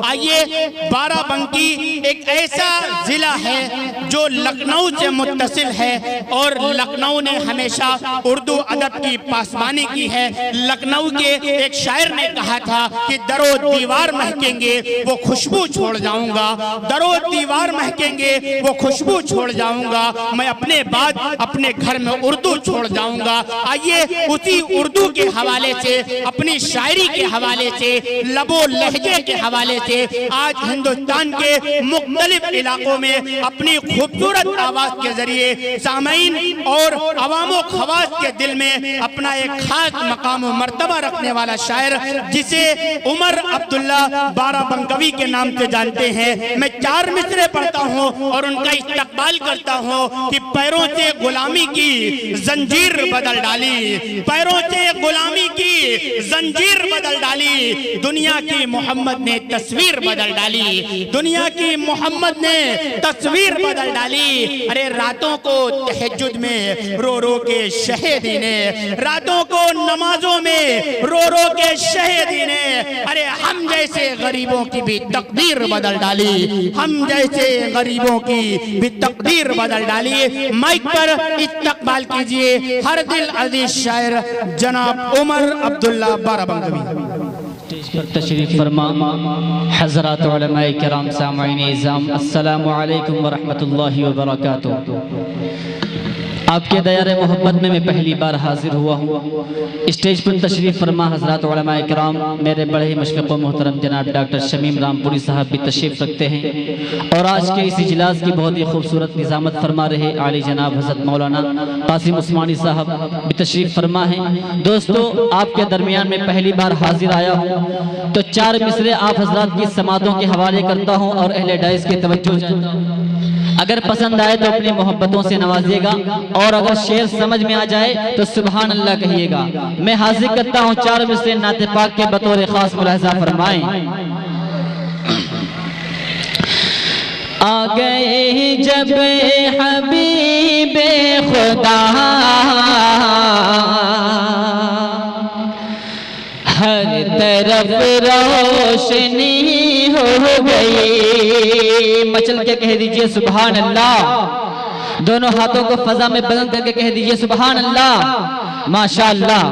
आइए, बाराबंकी एक ऐसा जिला है जो लखनऊ से मुत्तसिल है और लखनऊ ने हमेशा उर्दू अदब की पासबानी की है। लखनऊ के एक शायर ने कहा था कि दरो दीवार महकेंगे वो खुशबू छोड़ जाऊंगा, दरो दीवार महकेंगे वो खुशबू छोड़ जाऊंगा, मैं अपने बाद अपने घर में उर्दू छोड़ जाऊंगा। आइए उसी उर्दू के हवाले से, अपनी शायरी के हवाले से, लबो लहजे के हवाले से आज हिंदुस्तान के मुख्तलिफ इलाकों में अपनी खूबसूरत आवाज के जरिए सामईन और अवामो खवास के दिल में अपना एक खास मकाम और मर्तबा रखने वाला शायर, जिसे उमर अब्दुल्ला बाराबंकवी के नाम से जानते हैं। मैं 4 मिसरे पढ़ता हूँ और उनका इस्तकबाल करता हूँ कि पैरों से गुलामी की जंजीर बदल डाली, पैरों से गुलामी की जंजीर बदल डाली, दुनिया की मोहम्मद ने तस्वीर बदल डाली, दुनिया की मोहम्मद ने तस्वीर बदल डाली। अरे रातों को तहज्जुद में रो रो के शहीदी ने, रातों को नमाजों में रो रो के शहीदी ने, अरे हम जैसे गरीबों की भी तकदीर बदल डाली, हम जैसे गरीबों की भी तकदीर बदल डाली। माइक पर इस्तकबाल कीजिए हर दिल अजीज शायर जनाब उमर अब्दुल्ला बाराबंकवी। तशरीफ फरमा हज़रात उलमाए किराम सामईन इज़ाम, अस्सलामु अलैकुम व रहमतुल्लाहि व बरकातुहू। आपके दयारे मोहब्बत में मैं पहली बार हाजिर हुआ हूँ। स्टेज पर तशरीफ फरमा हज़रात उलमाए किराम, मेरे बड़े ही मुशफ़िक़ व मोहतरम जनाब डॉक्टर शमीम रामपुरी साहब भी तशरीफ रखते हैं और आज के इस इजलास की बहुत ही खूबसूरत निज़ामत फरमा रहे आली जनाब हज़रत मौलाना कासिम उस्मानी साहब भी तशरीफ फरमा हैं। दोस्तों, आपके दरमियान में पहली बार हाजिर आया हूँ तो 4 मिसरे आप हज़रात की समातों के हवाले करता हूँ और अहले डाइस की तवज्जो चाहता हूँ। अगर पसंद आए तो अपनी मोहब्बतों से नवाजिएगा और अगर शेर समझ में आ जाए तो सुभान अल्लाह कहिएगा। मैं हाजिर करता हूँ 4 मिसरे नाते पाक के बतौर खास मुलाहिजा फरमाएं। आ गए जब हबीबे खुदा, हर तरफ रोशनी हो गई। मचल के कह दीजिए सुभान अल्लाह, दोनों हाथों को फजा में बुलंद करके कह दीजिए सुभान अल्लाह, माशाअल्लाह।